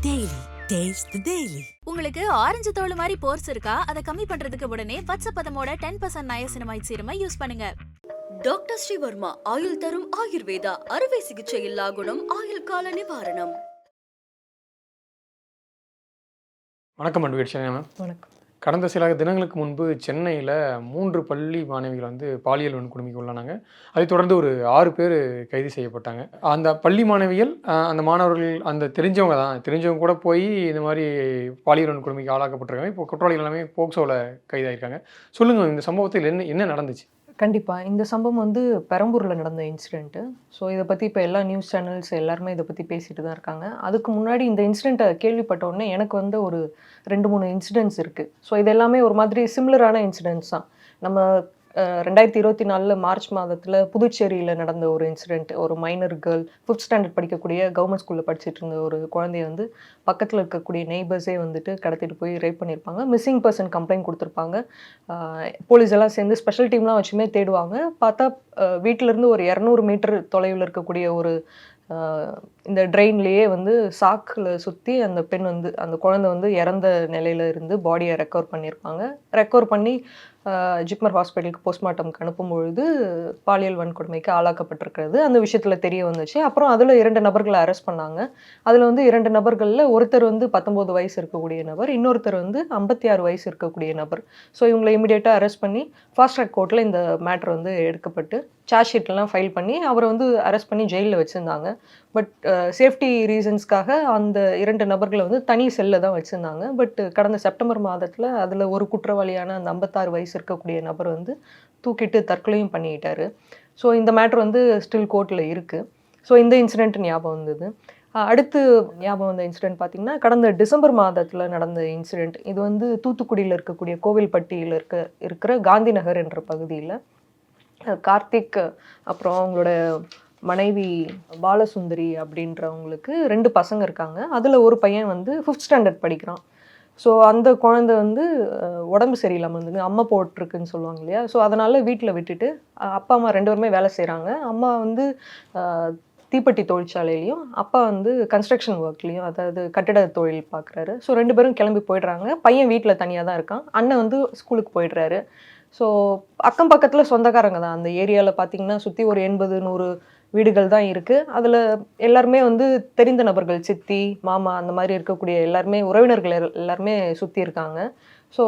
Daily. Taste the Daily. உங்களுக்கு orange தோல் மாதிரி போர்ஸ் இருக்கா? அதை கம்மி பண்றதுக்கு உடனே வட்சப்பதமோட 10% நயசினமைட் சீரமை யூஸ் பண்ணுங்க. டாக்டர் ஸ்ரீவர்மா ஆயுள் தரும் ஆயுர்வேதா அறுவை சிகிச்சை இல்லா குணம் ஆயுள் கால நிவாரணம். வணக்கம் அட்வொகேட் ஷைனா மேம். வணக்கம். கடந்த சில தினங்களுக்கு முன்பு சென்னையில் 3 பள்ளி மாணவிகள் பாலியல் வன்கொடுமைக்கு உள்ளானாங்க. அதைத் தொடர்ந்து ஒரு 6 பேர் கைது செய்யப்பட்டாங்க. அந்த பள்ளி மாணவிகள் அந்த மாணவர்கள் அந்த தெரிஞ்சவங்க கூட போய் இந்த மாதிரி பாலியல் வன்கொடுமைக்கு ஆளாக்கப்பட்டிருக்காங்க. இப்போ குற்றவாளிகள் எல்லாமே போக்சோவில் கைதாகிருக்காங்க. சொல்லுங்கள், இந்த சம்பவத்தில் என்ன நடந்துச்சு? கண்டிப்பாக இந்த சம்பவம் பெரம்பூரில் நடந்த இன்சிடெண்ட்டு. ஸோ இதை பற்றி இப்போ எல்லா நியூஸ் சேனல்ஸ் எல்லாருமே இதை பற்றி பேசிட்டு தான் இருக்காங்க. அதுக்கு முன்னாடி இந்த இன்சிடெண்ட்டை கேள்விப்பட்ட உடனே எனக்கு ஒரு 2-3 இன்சிடெண்ட்ஸ் இருக்குது. ஸோ இது எல்லாமே ஒரு மாதிரி சிமிலரான இன்சிடெண்ட்ஸ் தான். நம்ம 2024 மார்ச் மாதத்தில் புதுச்சேரியில் நடந்த ஒரு இன்சிடெண்ட். ஒரு மைனர் கேர்ள் 5th ஸ்டாண்டர்ட் படிக்கக்கூடிய கவர்மெண்ட் ஸ்கூலில் படிச்சுட்டு இருந்த ஒரு குழந்தைய பக்கத்தில் இருக்கக்கூடிய நெய்பர்ஸே கடத்திட்டு போய் ரேப் பண்ணியிருப்பாங்க. மிஸ்ஸிங் பர்சன் கம்ப்ளைண்ட் கொடுத்துருப்பாங்க. போலீஸ் எல்லாம் சேர்ந்து ஸ்பெஷல் டீம்லாம் வச்சுமே தேடுவாங்க. பார்த்தா வீட்டிலேருந்து ஒரு 200 மீட்டர் தொலைவில் இருக்கக்கூடிய ஒரு இந்த ட்ரெயின்லேயே சாக்கில் சுற்றி அந்த பெண் அந்த குழந்தை இறந்த நிலையில் இருந்து பாடியை ரெக்கவர் பண்ணியிருப்பாங்க. ரெக்கவர் பண்ணி ஜிப்மர் ஹாஸ்பிட்டலுக்கு போஸ்ட்மார்ட்டம்க்கு அனுப்பும்பொழுது பாலியல் வன்கொடுமைக்கு ஆளாக்கப்பட்டிருக்கிறது அந்த விஷயத்தில் தெரிய வந்துச்சு. அப்புறம் அதில் 2 நபர்களை அரெஸ்ட் பண்ணாங்க. அதில் 2 நபர்களில் ஒருத்தர் 19 வயசு இருக்கக்கூடிய நபர், இன்னொருத்தர் 56 வயசு இருக்கக்கூடிய நபர். ஸோ இவங்களை இமீடியட்டாக அரெஸ்ட் பண்ணி ஃபாஸ்ட் ட்ராக் கோர்ட்டில் இந்த மேட்ரு எடுக்கப்பட்டு சார்ஜ் ஷீட்லாம் ஃபைல் பண்ணி அவரை அரெஸ்ட் பண்ணி ஜெயிலில் வச்சுருந்தாங்க. பட் சேஃப்டி ரீசன்ஸ்க்காக அந்த 2 நபர்களை தனி செல்லில் தான் வச்சுருந்தாங்க. பட் கடந்த செப்டம்பர் மாதத்தில் அதில் ஒரு குற்றவாளியான அந்த 56 வயசு இருக்கக்கூடிய நபர் தூக்கிட்டு தற்கொலையும் பண்ணிக்கிட்டாரு. ஸோ இந்த மேட்ரு ஸ்டில் கோர்ட்டில் இருக்குது. ஸோ இந்த இன்சிடெண்ட் ஞாபகம் வந்தது. அடுத்து ஞாபகம் வந்த இன்சிடெண்ட் பார்த்திங்கன்னா கடந்த டிசம்பர் மாதத்தில் நடந்த இன்சிடெண்ட். இது தூத்துக்குடியில் இருக்கக்கூடிய கோவில்பட்டியில் இருக்கிற காந்தி நகர் என்ற பகுதியில் கார்த்திக் அப்புறம் அவங்களோட மனைவி பாலசுந்தரி அப்படின்றவங்களுக்கு 2 பசங்க இருக்காங்க. அதில் ஒரு பையன் 5th ஸ்டாண்டர்ட் படிக்கிறான். ஸோ அந்த குழந்தை உடம்பு சரியில்லாமல் அம்மா போட்டிருக்குன்னு சொல்லுவாங்க இல்லையா. ஸோ அதனால் வீட்டில் விட்டுட்டு அப்பா அம்மா 2 பேருமே வேலை செய்கிறாங்க. அம்மா தீப்பெட்டி தொழிற்சாலையிலையும் அப்பா கன்ஸ்ட்ரக்ஷன் ஒர்க்லேயும், அதாவது கட்டிட தொழில் பார்க்குறாரு. ஸோ 2 பேரும் கிளம்பி போயிடுறாங்க. பையன் வீட்டில் தனியாக தான் இருக்கான். அண்ணன் ஸ்கூலுக்கு போயிடுறாரு. ஸோ அக்கம் பக்கத்தில் சொந்தக்காரங்க தான். அந்த ஏரியாவில் பார்த்திங்கன்னா சுற்றி ஒரு 80-100 வீடுகள் தான் இருக்குது. அதில் எல்லாருமே தெரிந்த நபர்கள், சித்தி மாமா அந்த மாதிரி இருக்கக்கூடிய எல்லாருமே உறவினர்கள் எல்லாருமே சுற்றி இருக்காங்க. ஸோ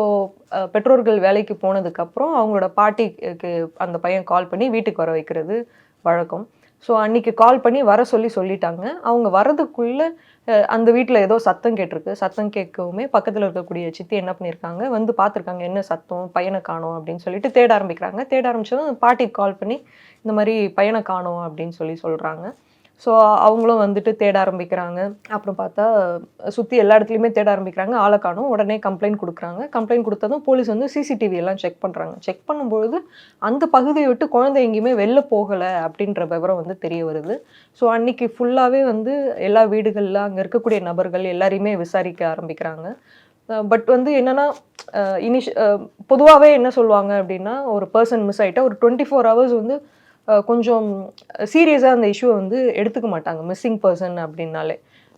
பெற்றோர்கள் வேலைக்கு போனதுக்கப்புறம் அவங்களோட பாட்டிக்கு அந்த பையன் கால் பண்ணி வீட்டுக்கு வர வைக்கிறது வழக்கம். ஸோ அன்றைக்கி கால் பண்ணி வர சொல்லிட்டாங்க. அவங்க வரதுக்குள்ளே அந்த வீட்டில் ஏதோ சத்தம் கேட்டிருக்கு. சத்தம் கேட்கவுமே பக்கத்தில் இருக்கக்கூடிய சித்தி என்ன பண்ணியிருக்காங்க, பார்த்துருக்காங்க என்ன சத்தம், பையனை காணோம் அப்படின்னு சொல்லிட்டு தேட ஆரம்பிக்கிறாங்க. தேட ஆரம்பித்ததும் பாட்டிக்கு கால் பண்ணி இந்த மாதிரி பையனை காணோம் அப்படின்னு சொல்கிறாங்க. ஸோ அவங்களும் தேட ஆரம்பிக்கிறாங்க. அப்புறம் பார்த்தா சுற்றி எல்லா இடத்துலையுமே தேட ஆரம்பிக்கிறாங்க. ஆளை காணோம். உடனே கம்ப்ளைண்ட் கொடுக்குறாங்க. கம்ப்ளைண்ட் கொடுத்ததும் போலீஸ் சிசிடிவி எல்லாம் செக் பண்ணுறாங்க. செக் பண்ணும்பொழுது அந்த பகுதியை விட்டு குழந்தை எங்கேயுமே வெளில போகலை அப்படின்ற விவரம் தெரிய வருது. ஸோ அன்றைக்கி ஃபுல்லாகவே எல்லா வீடுகளில் அங்கே இருக்கக்கூடிய நபர்கள் எல்லாரையுமே விசாரிக்க ஆரம்பிக்கிறாங்க. பட் என்னென்னா பொதுவாகவே என்ன சொல்லுவாங்க அப்படின்னா, ஒரு பர்சன் மிஸ் ஆகிட்டா ஒரு 24 ஹவர்ஸ் கொஞ்சம் சீரியஸாக அந்த இஷ்யூவை எடுத்துக்க மாட்டாங்க மிஸ்ஸிங் பர்சன் அப்படின்னாலே.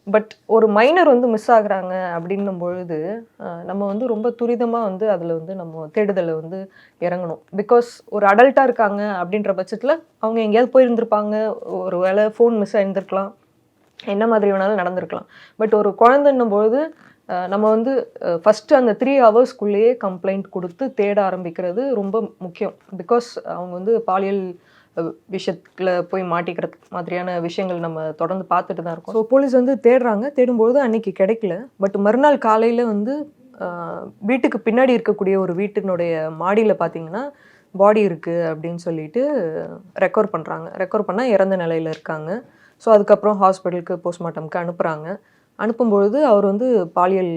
பட் ஒரு மைனர் மிஸ் ஆகுறாங்க அப்படின்னும் பொழுது நம்ம ரொம்ப துரிதமாக அதில் நம்ம தேடுதலை இறங்கணும். பிகாஸ் ஒரு அடல்ட்டாக இருக்காங்க அப்படின்ற பட்சத்தில் அவங்க எங்கேயாவது போயிருந்துருப்பாங்க, ஒரு வேளை ஃபோன் மிஸ் ஆகிருந்துருக்கலாம், என்ன மாதிரி வேணாலும் நடந்திருக்கலாம். பட் ஒரு குழந்தைன்னும் பொழுது நம்ம ஃபஸ்ட்டு அந்த 3 ஹவர்ஸ்க்குள்ளேயே கம்ப்ளைண்ட் கொடுத்து தேட ஆரம்பிக்கிறது ரொம்ப முக்கியம். பிகாஸ் அவங்க பாலியல் விஷயத்தில் போய் மாட்டிக்கிற மாதிரியான விஷயங்கள் நம்ம தொடர்ந்து பார்த்துட்டு தான் இருக்கோம். ஸோ போலீஸ் தேடுறாங்க. தேடும்பொழுது அன்றைக்கி கிடைக்கல. பட் மறுநாள் காலையில் வீட்டுக்கு பின்னாடி இருக்கக்கூடிய ஒரு வீட்டினுடைய மாடியில் பார்த்திங்கன்னா பாடி இருக்குது அப்படின்னு சொல்லிட்டு ரெக்கவர் பண்ணுறாங்க. ரெக்கவர் பண்ணால் இறந்த நிலையில் இருக்காங்க. ஸோ அதுக்கப்புறம் ஹாஸ்பிட்டலுக்கு போஸ்ட்மார்ட்டம்க்கு அனுப்புகிறாங்க. அனுப்பும்பொழுது அவர் பாலியல்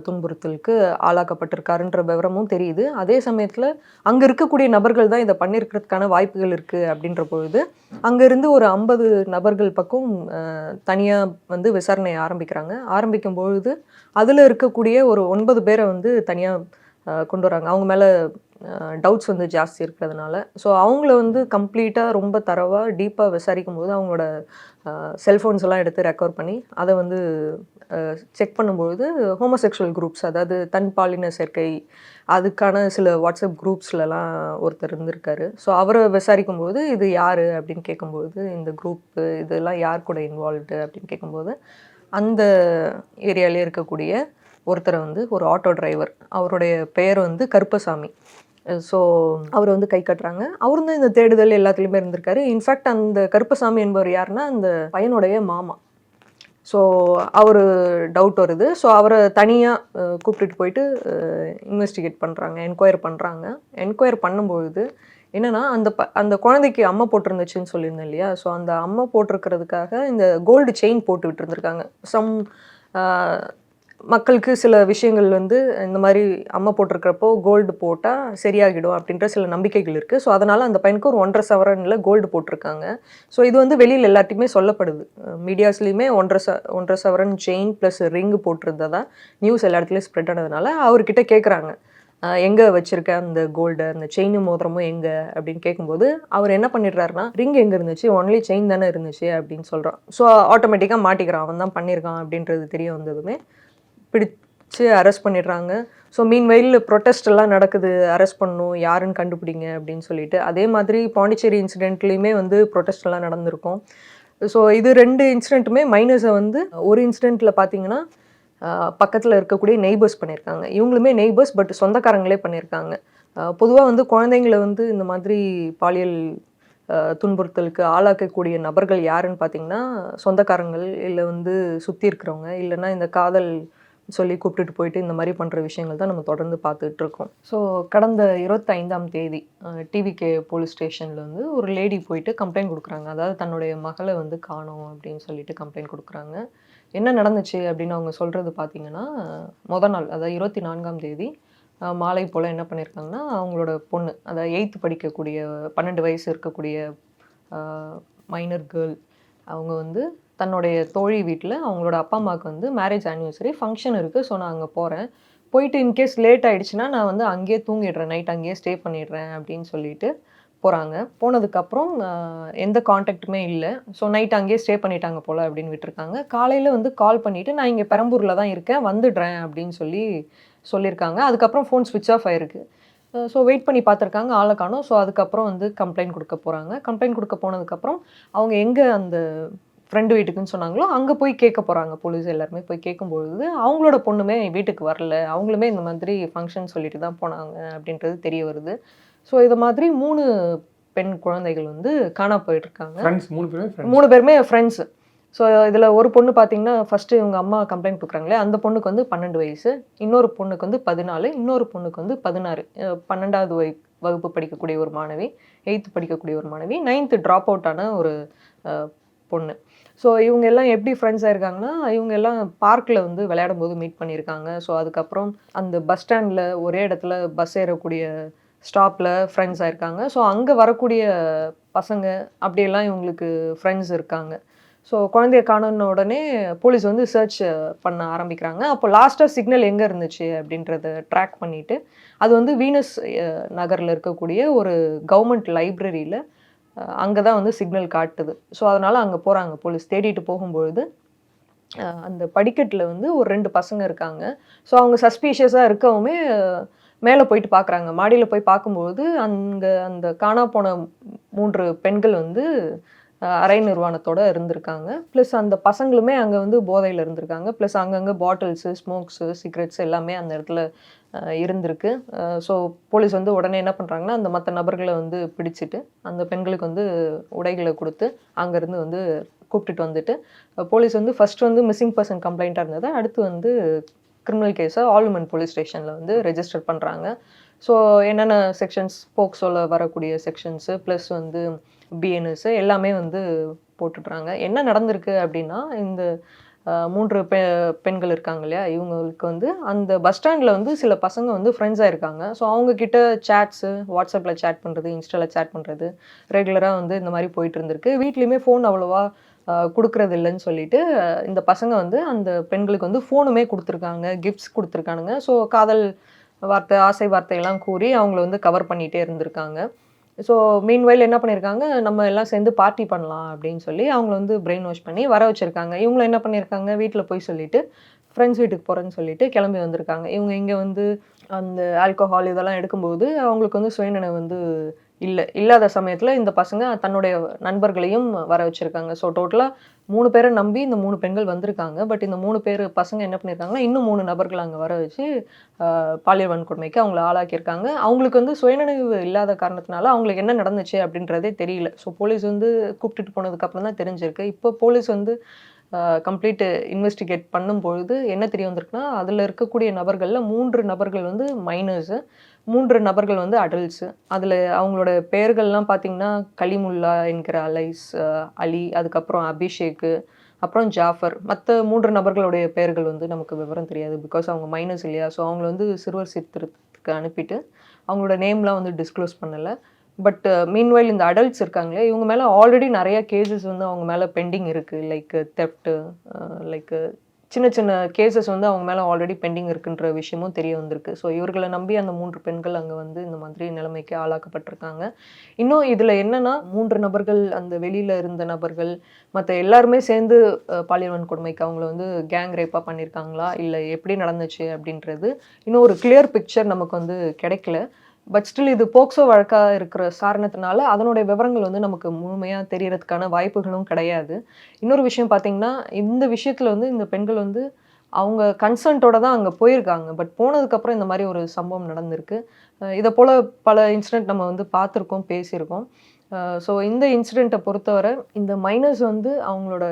துன்புறுத்தலுக்கு ஆளாக்கப்பட்டிருக்காருன்ற விவரமும் தெரியுது. அதே சமயத்தில் அங்கே இருக்கக்கூடிய நபர்கள் தான் இதை பண்ணியிருக்கிறதுக்கான வாய்ப்புகள் இருக்குது அப்படின்ற பொழுது அங்கேருந்து ஒரு 50 நபர்கள் பக்கம் தனியாக விசாரணை ஆரம்பிக்கிறாங்க. ஆரம்பிக்கும் பொழுது அதில் இருக்கக்கூடிய ஒரு 9 பேரை தனியாக கொண்டு வராங்க. அவங்க மேலே டவுட்ஸ் வந்து ஜாஸ்தி இருக்கிறதுனால. ஸோ அவங்கள வந்து கம்ப்ளீட்டாக ரொம்ப தரவாக டீப்பாக விசாரிக்கும்போது அவங்களோட செல்ஃபோன்ஸ் எல்லாம் எடுத்து ரெக்கவர் பண்ணி அதை வந்து செக் பண்ணும்பொழுது ஹோமோசெக்ஷுவல் குரூப்ஸ், அதாவது தன் பாலின சேர்க்கை அதுக்கான சில வாட்ஸ்அப் குரூப்ஸ்லலாம் ஒருத்தர் இருந்திருக்காரு. ஸோ அவரை விசாரிக்கும்போது இது யார் அப்படின்னு கேட்கும்போது, இந்த குரூப்பு இதெல்லாம் யார் கூட இன்வால்வ்டு அப்படின்னு கேட்கும்போது, அந்த ஏரியாலே இருக்கக்கூடிய ஒருத்தரை வந்து ஒரு ஆட்டோ டிரைவர், அவருடைய பெயர் வந்து கருப்பசாமி. ஸோ அவர் வந்து கை கட்டுறாங்க. அவரும் தான் இந்த தேடுதல் எல்லாத்துலேயுமே இருந்திருக்காரு. இன்ஃபேக்ட் அந்த கருப்பசாமி என்பவர் யாருன்னா அந்த பையனுடைய மாமா. ஸோ அவர் டவுட் வருது. ஸோ அவரை தனியாக கூப்பிட்டுட்டு போயிட்டு இன்வெஸ்டிகேட் பண்ணுறாங்க, என்கொயர் பண்ணுறாங்க. என்கொயர் பண்ணும்பொழுது என்னென்னா அந்த குழந்தைக்கு அம்மை போட்டிருந்துச்சுன்னு சொல்லியிருந்தேன் இல்லையா? ஸோ அந்த அம்மை போட்டிருக்கிறதுக்காக இந்த கோல்டு செயின் போட்டு விட்டுருந்துருக்காங்க. மக்களுக்கு சில விஷயங்கள் வந்து இந்த மாதிரி அம்மை போட்டிருக்கிறப்போ கோல்டு போட்டால் சரியாகிடும் அப்படின்ற சில நம்பிக்கைகள் இருக்குது. ஸோ அதனால் அந்த பையனுக்கு ஒரு 1.5 சவரனில் கோல்டு போட்டிருக்காங்க. ஸோ இது வந்து வெளியில் எல்லாத்தையுமே சொல்லப்படுது. மீடியாஸ்லேயுமே 1.5 சவரன் செயின் ப்ளஸ் ரிங்கு போட்டிருந்ததா நியூஸ் எல்லா இடத்துலையும் ஸ்ப்ரெட் ஆனதுனால அவர்கிட்ட கேட்குறாங்க, எங்கே வச்சுருக்க அந்த கோல்டு, அந்த செயின் மோதிரமும் எங்கே அப்படின்னு கேட்கும்போது அவர் என்ன பண்ணிடுறாருன்னா, ரிங் எங்கே இருந்துச்சு, ஒன்லி செயின் தானே இருந்துச்சு அப்படின்னு சொல்கிறான். ஸோ ஆட்டோமேட்டிக்காக மாட்டிக்கிறான், அவன் தான் பண்ணியிருக்கான் அப்படின்றது தெரிய வந்ததுமே பிடிச்சு அரெஸ்ட் பண்ணிடுறாங்க. ஸோ மீன்வெயில் ப்ரொட்டஸ்ட் எல்லாம் நடக்குது, அரெஸ்ட் பண்ணணும், யாருன்னு கண்டுபிடிங்க அப்படின்னு சொல்லிட்டு. அதே மாதிரி பாண்டிச்சேரி இன்சிடென்ட்லேயுமே வந்து ப்ரொட்டஸ்ட் எல்லாம் நடந்திருக்கும். ஸோ இது 2 இன்சிடென்ட்டுமே மைனஸை வந்து ஒரு இன்சிடெண்ட்டில் பார்த்தீங்கன்னா பக்கத்தில் இருக்கக்கூடிய நெய்பர்ஸ் பண்ணியிருக்காங்க. இவங்களுமே நெய்பர்ஸ், பட் சொந்தக்காரங்களே பண்ணியிருக்காங்க. பொதுவாக வந்து குழந்தைங்களை வந்து இந்த மாதிரி பாலியல் துன்புறுத்தலுக்கு ஆளாக்கக்கூடிய நபர்கள் யாருன்னு பார்த்தீங்கன்னா சொந்தக்காரங்கள், இல்லை வந்து சுற்றி இருக்கிறவங்க, இல்லைன்னா இந்த காதல் சொல்லி கூப்பிட்டுட்டு போயிட்டு இந்த மாதிரி பண்ணுற விஷயங்கள் தான் நம்ம தொடர்ந்து பார்த்துட்டு இருக்கோம். ஸோ கடந்த 25ஆம் தேதி டிவிகே போலீஸ் ஸ்டேஷனில் வந்து ஒரு லேடி போயிட்டு கம்ப்ளைண்ட் கொடுக்குறாங்க. அதாவது தன்னுடைய மகளை வந்து காணோம் அப்படின்னு சொல்லிட்டு கம்ப்ளைண்ட் கொடுக்குறாங்க. என்ன நடந்துச்சு அப்படின்னு அவங்க சொல்கிறது பார்த்தீங்கன்னா, மொதல் நாள் அதாவது 24ஆம் தேதி மாலை போல் என்ன பண்ணியிருக்காங்கன்னா, அவங்களோட பொண்ணு, அதாவது 8th படிக்கக்கூடிய 12 வயசு இருக்கக்கூடிய மைனர் கேர்ள், அவங்க வந்து தன்னுடைய தோழி வீட்டில் அவங்களோட அப்பா அம்மாவுக்கு வந்து மேரேஜ் ஆனிவர்சரி ஃபங்க்ஷன் இருக்குது. ஸோ நான் அங்கே போகிறேன், போயிட்டு இன்கேஸ் லேட் ஆகிடுச்சுன்னா நான் வந்து அங்கேயே தூங்கிடுறேன், நைட் அங்கேயே ஸ்டே பண்ணிடுறேன் அப்படின்னு சொல்லிட்டு போகிறாங்க. போனதுக்கப்புறம் எந்த காண்டாக்டுமே இல்லை. ஸோ நைட் அங்கேயே ஸ்டே பண்ணிட்டாங்க போல் அப்படின்னு விட்டுருக்காங்க. காலையில் வந்து கால் பண்ணிவிட்டு நான் இங்கே பெரம்பூரில் தான் இருக்கேன், வந்துடுறேன் அப்படின்னு சொல்லியிருக்காங்க. அதுக்கப்புறம் ஃபோன் ஸ்விட்ச் ஆஃப் ஆகிருக்கு. ஸோ வெயிட் பண்ணி பார்த்துருக்காங்க, ஆளை காணோம். ஸோ அதுக்கப்புறம் வந்து கம்ப்ளைண்ட் கொடுக்க போகிறாங்க. கம்ப்ளைண்ட் கொடுக்க போனதுக்கப்புறம் அவங்க எங்கே அந்த ஃப்ரெண்டு வீட்டுக்குன்னு சொன்னாங்களோ அங்கே போய் கேட்க போகிறாங்க. போலீஸ் எல்லாருமே போய் கேட்கும்பொழுது அவங்களோட பொண்ணுமே வீட்டுக்கு வரல, அவங்களுமே இந்த மாதிரி ஃபங்க்ஷன் சொல்லிட்டு தான் போனாங்க அப்படின்றது தெரிய வருது. ஸோ இது மாதிரி 3 பெண் குழந்தைகள் வந்து காணா போயிட்டுருக்காங்க. 3 பேருமே ஃப்ரெண்ட்ஸு. ஸோ இதில் ஒரு பொண்ணு பார்த்தீங்கன்னா, ஃபஸ்ட்டு இவங்க அம்மா கம்ப்ளைண்ட் கொடுக்குறாங்களே அந்த பொண்ணுக்கு வந்து 12 வயசு, இன்னொரு பொண்ணுக்கு வந்து 14, இன்னொரு பொண்ணுக்கு வந்து 16. 12வது வகுப்பு படிக்கக்கூடிய ஒரு மாணவி, 8th படிக்கக்கூடிய ஒரு மாணவி, 9th ட்ராப் அவுட் ஆன ஒரு பொண்ணு. ஸோ இவங்க எல்லாம் எப்படி ஃப்ரெண்ட்ஸ் ஆயிருக்காங்கன்னா, இவங்க எல்லாம் பார்க்கில் வந்து விளையாடும் போது மீட் பண்ணியிருக்காங்க. ஸோ அதுக்கப்புறம் அந்த பஸ் ஸ்டாண்டில் ஒரே இடத்துல பஸ் ஏறக்கூடிய ஸ்டாப்பில் ஃப்ரெண்ட்ஸ் ஆயிருக்காங்க. ஸோ அங்கே வரக்கூடிய பசங்க அப்படியெல்லாம் இவங்களுக்கு ஃப்ரெண்ட்ஸ் இருக்காங்க. ஸோ குழந்தைய காணோன்ன உடனே போலீஸ் வந்து சர்ச் பண்ண ஆரம்பிக்கிறாங்க. அப்போ லாஸ்ட்டாக சிக்னல் எங்கே இருந்துச்சு அப்படின்றத ட்ராக் பண்ணிவிட்டு, அது வந்து வீனஸ் நகரில் இருக்கக்கூடிய ஒரு கவர்மெண்ட் லைப்ரரியில் அங்கே தான் வந்து சிக்னல் காட்டுது. ஸோ அதனால் அங்கே போகிறாங்க போலீஸ். தேடிட்டு போகும்பொழுது அந்த படிக்கட்டில் வந்து ஒரு 2 பசங்க இருக்காங்க. ஸோ அவங்க சஸ்பீஷியஸாக இருக்கவுமே மேலே போயிட்டு பார்க்குறாங்க. மாடியில் போய் பார்க்கும்போது அங்கே அந்த காணா போன 3 பெண்கள் வந்து அரை நிர்வாணத்தோடு இருந்திருக்காங்க. ப்ளஸ் அந்த பசங்களுமே அங்கே வந்து போதையில் இருந்திருக்காங்க. ப்ளஸ் அங்கங்கே பாட்டில்ஸு, ஸ்மோக்ஸு, சிகரெட்ஸ் எல்லாமே அந்த இடத்துல இருந்திருக்கு. ஸோ போலீஸ் வந்து உடனே என்ன பண்ணுறாங்கன்னா, அந்த மற்ற நபர்களை வந்து பிடிச்சிட்டு அந்த பெண்களுக்கு வந்து உடைகளை கொடுத்து அங்கேருந்து வந்து கூப்பிட்டுட்டு வந்துட்டு, போலீஸ் வந்து ஃபஸ்ட்டு வந்து மிஸ்ஸிங் பர்சன் கம்ப்ளைண்ட்டாக இருந்தது. அடுத்து வந்து கிரிமினல் கேஸை ஆல்விமன் போலீஸ் ஸ்டேஷனில் வந்து ரெஜிஸ்டர் பண்ணுறாங்க. ஸோ என்னென்ன செக்ஷன்ஸ், போக்சோவில் வரக்கூடிய செக்ஷன்ஸு ப்ளஸ் வந்து பிஎன்எஸ் எல்லாமே வந்து போட்டுட்றாங்க. என்ன நடந்திருக்கு அப்படின்னா, இந்த 3 பெண்கள் இருக்காங்க இல்லையா, இவங்களுக்கு வந்து அந்த பஸ் ஸ்டாண்டில் வந்து சில பசங்க வந்து ஃப்ரெண்ட்ஸாக இருக்காங்க. ஸோ அவங்கக்கிட்ட சேட்ஸு, வாட்ஸ்அப்பில் சேட் பண்ணுறது, இன்ஸ்டாவில் சேட் பண்ணுறது ரெகுலராக வந்து இந்த மாதிரி போயிட்டு இருந்திருக்கு. வீட்லேயுமே ஃபோன் அவ்வளோவா கொடுக்குறது இல்லைன்னு சொல்லிட்டு இந்த பசங்க வந்து அந்த பெண்களுக்கு வந்து ஃபோனுமே கொடுத்துருக்காங்க, கிஃப்ட்ஸ் கொடுத்துருக்கானுங்க. ஸோ காதல் ஆசை வார்த்தையெல்லாம் கூறி அவங்கள வந்து கவர் பண்ணிகிட்டே இருந்திருக்காங்க. ஸோ மீன்வைல் என்ன பண்ணியிருக்காங்க, நம்ம எல்லாம் சேர்ந்து பார்ட்டி பண்ணலாம் அப்படின்னு சொல்லி அவங்கள வந்து பிரெயின் வாஷ் பண்ணி வர வச்சுருக்காங்க. இவங்களும் என்ன பண்ணியிருக்காங்க, வீட்டில் போய் சொல்லிவிட்டு ஃப்ரெண்ட்ஸ் வீட்டுக்கு போகிறேன்னு சொல்லிட்டு கிளம்பி வந்திருக்காங்க. இவங்க இங்கே வந்து அந்த ஆல்கோஹால் இதெல்லாம் எடுக்கும்போது அவங்களுக்கு வந்து சுயநினைவு வந்து இல்லாத சமயத்தில் இந்த பசங்க தன்னுடைய நண்பர்களையும் வர வச்சுருக்காங்க. ஸோ டோட்டலாக 3 பேரை நம்பி இந்த 3 பெண்கள் வந்திருக்காங்க. பட் இந்த 3 பேர் பசங்க என்ன பண்ணியிருக்காங்கன்னா, இன்னும் 3 நபர்கள் அங்கே வர வச்சு பாலியல் வன்கொடுமைக்கு அவங்கள ஆளாக்கியிருக்காங்க. அவங்களுக்கு வந்து சுயநினைவு இல்லாத காரணத்தினால அவங்களுக்கு என்ன நடந்துச்சு அப்படின்றதே தெரியல. ஸோ போலீஸ் வந்து கூப்பிட்டுட்டு போனதுக்கப்புறம் தான் தெரிஞ்சிருக்கு. இப்போ போலீஸ் வந்து கம்ப்ளீட் இன்வெஸ்டிகேட் பண்ணும்பொழுது என்ன தெரிய வந்திருக்குன்னா, அதில் இருக்கக்கூடிய நபர்களில் 3 நபர்கள் வந்து மைனர்ஸு, 3 நபர்கள் வந்து அடல்ட்ஸு. அதில் அவங்களோட பெயர்கள்லாம் பார்த்தீங்கன்னா, கலிமுல்லா என்கிற அலி, அதுக்கப்புறம் அபிஷேக்கு, அப்புறம் ஜாஃபர். மற்ற 3 நபர்களுடைய பெயர்கள் வந்து நமக்கு விவரம் தெரியாது. பிகாஸ் அவங்க மைனர்ஸ் இல்லையா. ஸோ அவங்கள வந்து சிறுவர் சீர்திருத்தத்துக்கு அனுப்பிட்டு அவங்களோட நேம்லாம் வந்து டிஸ்க்ளோஸ் பண்ணலை. பட் மீன்வைல் இந்த அடல்ட்ஸ் இருக்காங்களே, இவங்க மேலே ஆல்ரெடி நிறைய கேசஸ் வந்து அவங்க மேலே பெண்டிங் இருக்குது. லைக் தெஃப்ட்டு, லைக் சின்ன சின்ன கேசஸ் வந்து அவங்க மேலே ஆல்ரெடி பெண்டிங் இருக்குன்ற விஷயமும் தெரிய வந்திருக்கு. ஸோ இவர்களை நம்பி அந்த 3 பெண்கள் அங்கே வந்து இந்த மாதிரி நிலைமைக்கு ஆளாக்கப்பட்டிருக்காங்க. இன்னும் இதில் என்னென்னா, 3 நபர்கள் அந்த வெளியில் இருந்த நபர்கள் மற்ற எல்லாருமே சேர்ந்து பாலியல் வன்கொடுமைக்கு அவங்கள வந்து கேங் ரேப்பாக பண்ணியிருக்காங்களா, இல்லை எப்படி நடந்துச்சு அப்படின்றது இன்னும் ஒரு கிளியர் பிக்சர் நமக்கு வந்து கிடைக்கல. பட் ஸ்டில் இது போக்சோ வழக்காக இருக்கிற காரணத்தினால அதனுடைய விவரங்கள் வந்து நமக்கு முழுமையாக தெரியறதுக்கான வாய்ப்புகளும் கிடையாது. இன்னொரு விஷயம் பார்த்தீங்கன்னா, இந்த விஷயத்தில் வந்து இந்த பெண்கள் வந்து அவங்க கன்சன்ட்டோட தான் அங்கே போயிருக்காங்க. பட் போனதுக்கப்புறம் இந்த மாதிரி ஒரு சம்பவம் நடந்திருக்கு. இதை போல் பல இன்சிடெண்ட் நம்ம வந்து பார்த்துருக்கோம், பேசியிருக்கோம். ஸோ இந்த இன்சிடெண்ட்டை பொறுத்தவரை இந்த மைனர்ஸ் வந்து அவங்களோட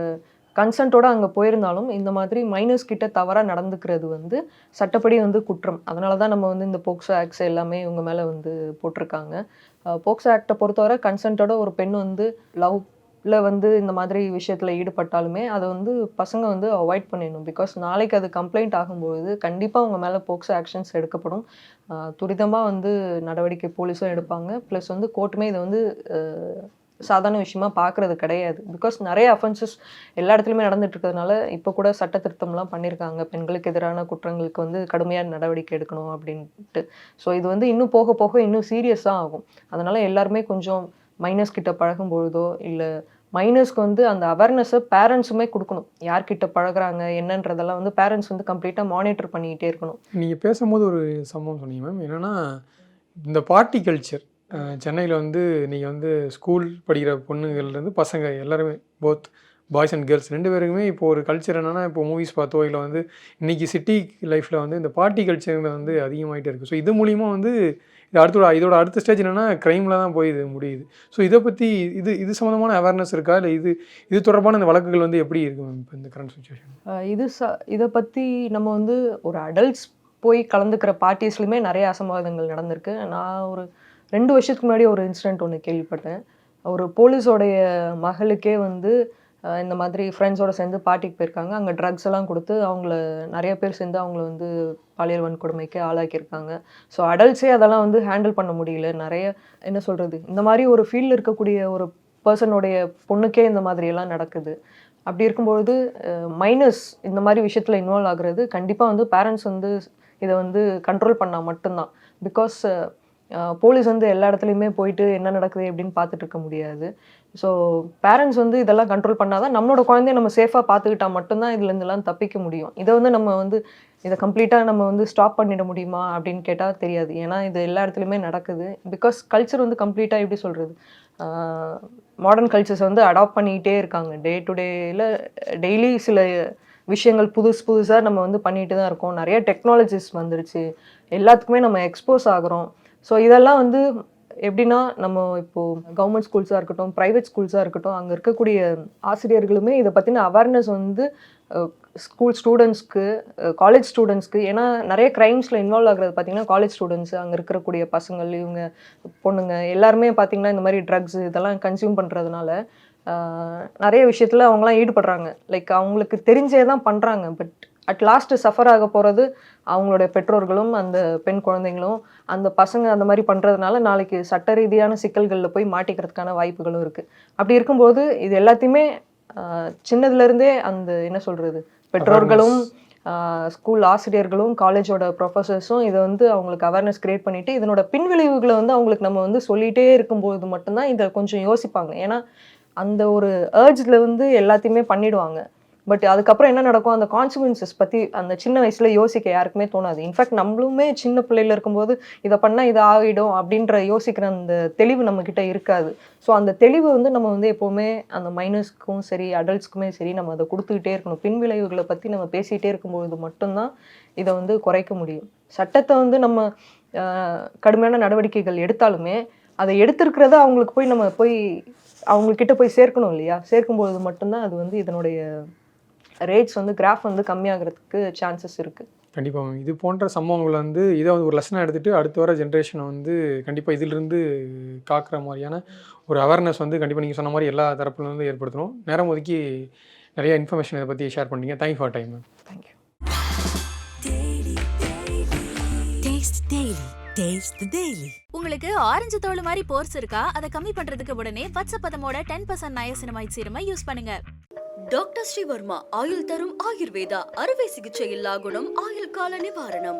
கன்சன்ட்டோட அங்கே போயிருந்தாலும் இந்த மாதிரி மைனர்ஸ் கிட்ட தவறாக நடந்துக்கிறது வந்து சட்டப்படி வந்து குற்றம். அதனால தான் நம்ம வந்து இந்த போக்சோ ஆக்ட்ஸ் எல்லாமே இவங்க மேலே வந்து போட்டிருக்காங்க. போக்சோ ஆக்டை பொறுத்தவரை கன்சன்ட்டோட ஒரு பெண் வந்து லவ்ல வந்து இந்த மாதிரி விஷயத்தில் ஈடுபட்டாலுமே அதை வந்து பசங்க வந்து அவாய்ட் பண்ணிடணும். பிகாஸ் நாளைக்கு அது கம்ப்ளைண்ட் ஆகும்போது கண்டிப்பாக அவங்க மேலே போக்சோ ஆக்ஷன்ஸ் எடுக்கப்படும். துரிதமாக வந்து நடவடிக்கை போலீஸும் எடுப்பாங்க. ப்ளஸ் வந்து கோர்ட்டுமே இதை வந்து சாதாரண விஷயமா பார்க்குறது கிடையாது. பிகாஸ் நிறைய அஃபென்சஸ் எல்லா இடத்துலையுமே நடந்துட்டு இருக்கிறதுனால இப்போ கூட சட்ட திருத்தம்லாம் பண்ணியிருக்காங்க. பெண்களுக்கு எதிரான குற்றங்களுக்கு வந்து கடுமையான நடவடிக்கை எடுக்கணும் அப்படின்ட்டு. ஸோ இது வந்து இன்னும் போக போக இன்னும் சீரியஸாக ஆகும். அதனால் எல்லாருமே கொஞ்சம் மைனர்ஸ் கிட்ட பழகும்பொழுதோ இல்லை மைனர்ஸ்க்கு வந்து அந்த அவேர்னஸை பேரண்ட்ஸுமே கொடுக்கணும். யார்கிட்ட பழகுறாங்க என்னன்றதெல்லாம் வந்து பேரண்ட்ஸ் வந்து கம்ப்ளீட்டாக மானிட்டர் பண்ணிக்கிட்டே இருக்கணும். நீங்கள் பேசும்போது ஒரு சம்பவம் சொன்னீங்க மேம். என்னென்னா இந்த பார்ட்டி கல்ச்சர் சென்னையில் வந்து நீங்கள் வந்து ஸ்கூல் படிக்கிற பொண்ணுங்கள்லேருந்து பசங்க எல்லாருமே போத் பாய்ஸ் அண்ட் கேர்ள்ஸ் 2 பேருக்குமே இப்போ ஒரு கல்ச்சர் என்னென்னா, இப்போ மூவிஸ் பார்த்தோ இல்லை வந்து இன்றைக்கி சிட்டி லைஃப்பில் வந்து இந்த பார்ட்டி கல்ச்சருங்க வந்து அதிகமாகிட்டே இருக்குது. ஸோ இது மூலிமா வந்து இதோட அடுத்த ஸ்டேஜ் என்னென்னா க்ரைமில் தான் போய் இது முடியுது. ஸோ இதை பற்றி இது சம்மந்தமான அவேர்னஸ் இருக்கா, இல்லை இது தொடர்பான இந்த வழக்குகள் வந்து எப்படி இருக்குது மேம் இப்போ இந்த கரண்ட் சுச்சுவேஷன்? இதை பற்றி நம்ம வந்து ஒரு அடல்ட்ஸ் போய் கலந்துக்கிற பார்ட்டிஸ்லையுமே நிறைய அசம்பாவிதங்கள் நடந்திருக்கு. நான் ஒரு 2 வருஷத்துக்கு முன்னாடி ஒரு இன்சிடெண்ட் ஒன்று கேள்விப்பட்டேன். ஒரு போலீஸோடைய மகளுக்கே வந்து இந்த மாதிரி ஃப்ரெண்ட்ஸோடு சேர்ந்து பார்ட்டிக்கு போயிருக்காங்க. அங்கே ட்ரக்ஸ் எல்லாம் கொடுத்து அவங்கள நிறைய பேர் சேர்ந்து அவங்கள வந்து பாலியல் வன்கொடுமைக்கு ஆளாக்கியிருக்காங்க. ஸோ அடல்ட்ஸே அதெல்லாம் வந்து ஹேண்டில் பண்ண முடியல. நிறைய என்ன சொல்கிறது, இந்த மாதிரி ஒரு ஃபீல்டில் இருக்கக்கூடிய ஒரு பர்சனுடைய பொண்ணுக்கே இந்த மாதிரியெல்லாம் நடக்குது. அப்படி இருக்கும்பொழுது மைனஸ் இந்த மாதிரி விஷயத்தில் இன்வால்வ் ஆகுறது கண்டிப்பாக வந்து பேரண்ட்ஸ் வந்து இதை வந்து கண்ட்ரோல் பண்ணால் மட்டும்தான். பிகாஸ் போலீஸ் வந்து எல்லா இடத்துலையுமே போயிட்டு என்ன நடக்குது அப்படின்னு பார்த்துட்டு இருக்க முடியாது. ஸோ பேரண்ட்ஸ் வந்து இதெல்லாம் கண்ட்ரோல் பண்ணால் தான் நம்மளோட குழந்தைய நம்ம சேஃபாக பார்த்துக்கிட்டா மட்டும்தான் இதுலேருந்துலாம் தப்பிக்க முடியும். இதை வந்து நம்ம வந்து இதை கம்ப்ளீட்டாக நம்ம வந்து ஸ்டாப் பண்ணிட முடியுமா அப்படின்னு கேட்டால் தெரியாது. ஏன்னா இது எல்லா இடத்துலையுமே நடக்குது. பிகாஸ் கல்ச்சர் வந்து கம்ப்ளீட்டாக எப்படி சொல்கிறது, மாடர்ன் கல்ச்சர்ஸ் வந்து அடாப்ட் பண்ணிக்கிட்டே இருக்காங்க. டே டு டேயில் டெய்லி சில விஷயங்கள் புதுசாக நம்ம வந்து பண்ணிட்டு தான் இருக்கோம். நிறைய டெக்னாலஜிஸ் வந்துருச்சு, எல்லாத்துக்குமே நம்ம எக்ஸ்போஸ் ஆகிறோம். ஸோ இதெல்லாம் வந்து எப்படின்னா, நம்ம இப்போது கவர்மெண்ட் ஸ்கூல்ஸாக இருக்கட்டும், ப்ரைவேட் ஸ்கூல்ஸாக இருக்கட்டும், அங்கே இருக்கக்கூடிய ஆசிரியர்களுமே இதை பற்றின அவேர்னஸ் வந்து ஸ்கூல் ஸ்டூடெண்ட்ஸ்க்கு, காலேஜ் ஸ்டூடெண்ட்ஸ்க்கு, ஏன்னா நிறைய க்ரைம்ஸில் இன்வால்வ் ஆகிறது பார்த்திங்கன்னா காலேஜ் ஸ்டூடெண்ட்ஸு, அங்கே இருக்கக்கூடிய பசங்கள், இவங்க பொண்ணுங்க எல்லாருமே பார்த்திங்கன்னா இந்த மாதிரி ட்ரக்ஸ் இதெல்லாம் கன்சியூம் பண்ணுறதுனால நிறைய விஷயத்தில் அவங்களாம் ஈடுபடுறாங்க. லைக் அவங்களுக்கு தெரிஞ்சே தான் பண்ணுறாங்க. பட் அட் லாஸ்ட்டு சஃபர் ஆக போகிறது அவங்களுடைய பெற்றோர்களும் அந்த பெண் குழந்தைங்களும். அந்த பசங்க அந்த மாதிரி பண்ணுறதுனால நாளைக்கு சட்ட ரீதியான சிக்கல்களில் போய் மாட்டிக்கிறதுக்கான வாய்ப்புகளும் இருக்குது. அப்படி இருக்கும்போது இது எல்லாத்தையுமே சின்னதுலேருந்தே அந்த என்ன சொல்கிறது, பெற்றோர்களும் ஸ்கூல் ஆசிரியர்களும் காலேஜோட ப்ரொஃபஸர்ஸும் இதை வந்து அவங்களுக்கு அவேர்னஸ் கிரியேட் பண்ணிவிட்டு இதனோட பின்விளைவுகளை வந்து அவங்களுக்கு நம்ம வந்து சொல்லிகிட்டே இருக்கும்போது மட்டும்தான் இதை கொஞ்சம் யோசிப்பாங்க. ஏன்னா அந்த ஒரு ஏர்ஜில் வந்து எல்லாத்தையுமே பண்ணிடுவாங்க. பட் அதுக்கப்புறம் என்ன நடக்கும், அந்த கான்சிக்வன்சஸ் பற்றி அந்த சின்ன வயசில் யோசிக்க யாருக்குமே தோணாது. இன்ஃபேக்ட் நம்மளுமே சின்ன பிள்ளையில இருக்கும்போது இதை பண்ணால் இது ஆகிடும் அப்படின்ற யோசிக்கிற அந்த தெளிவு நம்மக்கிட்ட இருக்காது. ஸோ அந்த தெளிவு வந்து நம்ம வந்து எப்போவுமே அந்த மைனர்ஸ்க்கும் சரி அடல்ட்ஸ்க்குமே சரி நம்ம அதை கொடுத்துக்கிட்டே இருக்கணும். பின்விளைவுகளை பற்றி நம்ம பேசிகிட்டே இருக்கும்பொழுது மட்டும்தான் இதை வந்து குறைக்க முடியும். சட்டத்தை வந்து நம்ம கடுமையான நடவடிக்கைகள் எடுத்தாலுமே அதை எடுத்திருக்கிறத அவங்களுக்கு நம்ம அவங்கக்கிட்ட போய் சேர்க்கணும் இல்லையா? சேர்க்கும்பொழுது மட்டும்தான் அது வந்து இதனுடைய ரேட்ஸ் வந்து கிராஃப் வந்து கம்மியாகிறதுக்கு சான்சஸ் இருக்குது. கண்டிப்பாக மேம். இது போன்ற சம்பவங்களை வந்து இதை வந்து ஒரு லெசனாக எடுத்துகிட்டு அடுத்து வர ஜென்ரேஷனை வந்து கண்டிப்பாக இதிலிருந்து காக்கிற மாதிரியான ஒரு அவேர்னஸ் வந்து கண்டிப்பாக நீங்கள் சொன்ன மாதிரி எல்லா தரப்புலேருந்து ஏற்படுத்தணும். நேரம் ஒதுக்கி நிறைய இன்ஃபர்மேஷன் இதை பற்றி ஷேர் பண்ணிங்க. Thank you for time ma'am. Thank you. Taste Daily. Taste the Daily. உங்களுக்கு ஆரஞ்சு தோல் மாதிரி போர்ஸ் இருக்கா? அதை கம்மி பண்றதுக்கு உடனே வட்சப்பதமோட 10% நயசினமைட் சீரமை யூஸ் பண்ணுங்க. டாக்டர் ஸ்ரீவர்மா ஆயுள் தரும் ஆயுர்வேதா அறுவை சிகிச்சை இல்லா குணம் ஆயுள் கால நிவாரணம்.